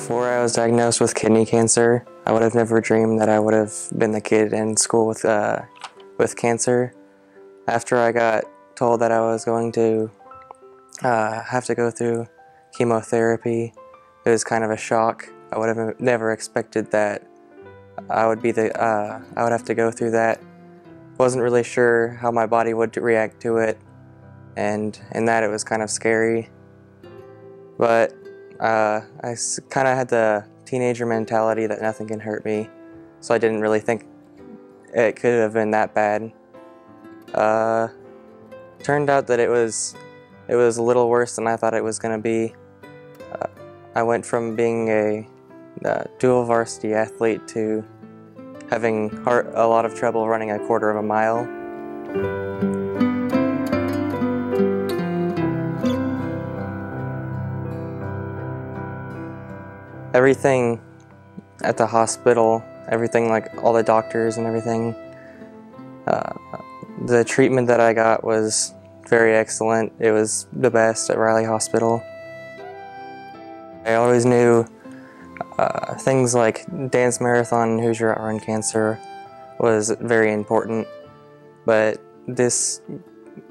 Before I was diagnosed with kidney cancer, I would have never dreamed that I would have been the kid in school with cancer. After I got told that I was going to have to go through chemotherapy, it was kind of a shock. I would have never expected that I would have to go through that. Wasn't really sure how my body would react to it, and in that it was kind of scary. But I kind of had the teenager mentality that nothing can hurt me, so I didn't really think it could have been that bad. Turned out that it was a little worse than I thought it was going to be. I went from being a dual varsity athlete to having a lot of trouble running a quarter of a mile. Everything at the hospital, everything, like all the doctors and everything, the treatment that I got was very excellent. It was the best at Riley Hospital. I always knew things like dance marathon and Hoosier Outrun Cancer was very important, but this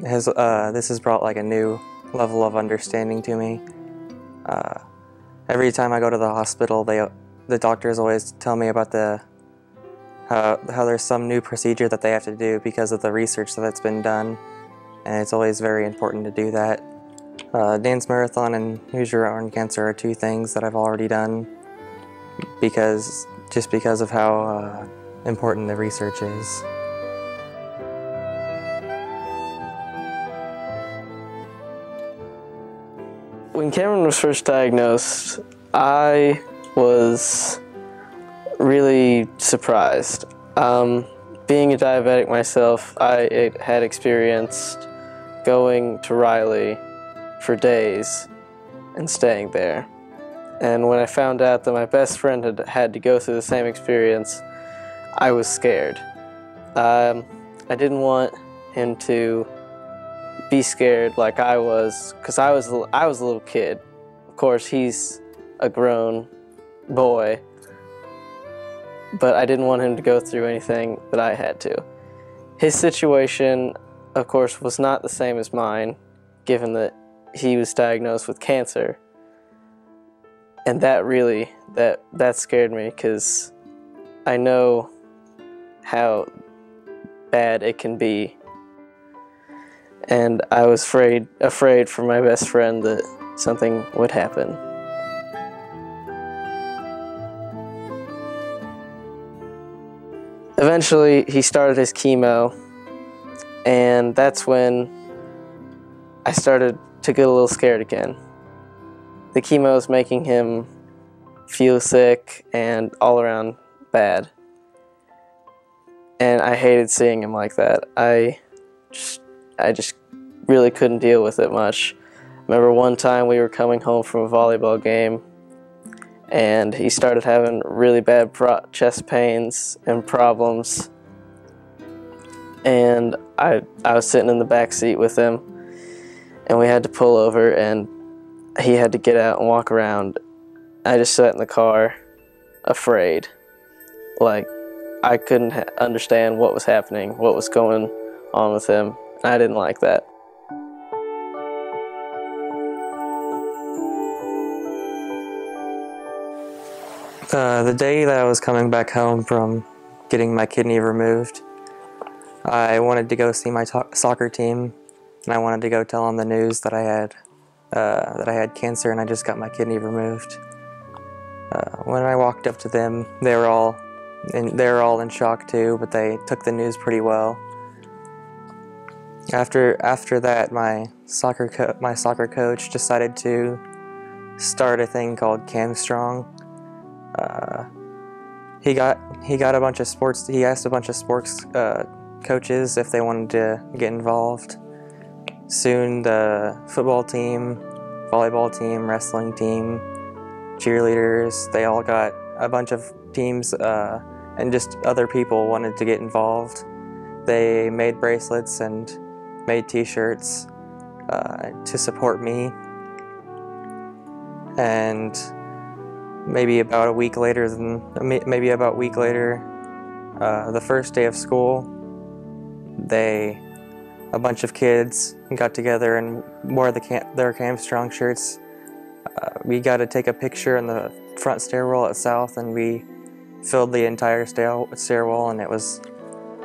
has brought like a new level of understanding to me. Every time I go to the hospital, the doctors always tell me about how there's some new procedure that they have to do because of the research that's been done, and it's always very important to do that. Dance marathon and Hoosier Outrun Cancer are two things that I've already done because of how important the research is. When Cameron was first diagnosed, I was really surprised. Being a diabetic myself, I had experienced going to Riley for days and staying there. And when I found out that my best friend had to go through the same experience, I was scared. I didn't want him to be scared like I was, because I was a little kid. Of course, he's a grown boy, but I didn't want him to go through anything that I had to. His situation, of course, was not the same as mine, given that he was diagnosed with cancer. And that really, that scared me, because I know how bad it can be. And I was afraid for my best friend that something would happen. Eventually, he started his chemo, and that's when I started to get a little scared again. The chemo was making him feel sick and all around bad. And I hated seeing him like that. I just really couldn't deal with it much. I remember one time we were coming home from a volleyball game, and he started having really bad chest pains and problems. And I was sitting in the back seat with him, and we had to pull over, and he had to get out and walk around. I just sat in the car, afraid. Like, I couldn't understand what was happening, what was going on with him. I didn't like that. The day that I was coming back home from getting my kidney removed, I wanted to go see my soccer team, and I wanted to go tell them the news that I had cancer and I just got my kidney removed. When I walked up to them, they were all in shock too, but they took the news pretty well. After that, my soccer coach decided to start a thing called CamStrong. He got a bunch of sports. He asked a bunch of sports coaches if they wanted to get involved. Soon, the football team, volleyball team, wrestling team, cheerleaders, they all got a bunch of teams, and just other people wanted to get involved. They made bracelets and made t-shirts to support me, and maybe about a week later, the first day of school, a bunch of kids got together and wore their Camp Strong shirts. We got to take a picture in the front stairwell at South, and we filled the entire stairwell, and it was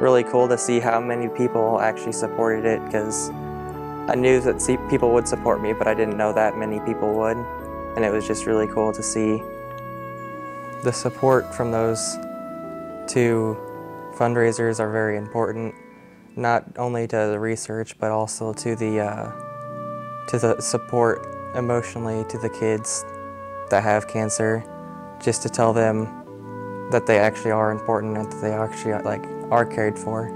really cool to see how many people actually supported it, because I knew that people would support me, but I didn't know that many people would, and it was just really cool to see. The support from those two fundraisers are very important, not only to the research, but also to the support emotionally to the kids that have cancer, just to tell them that they actually are important and that they actually are cared for.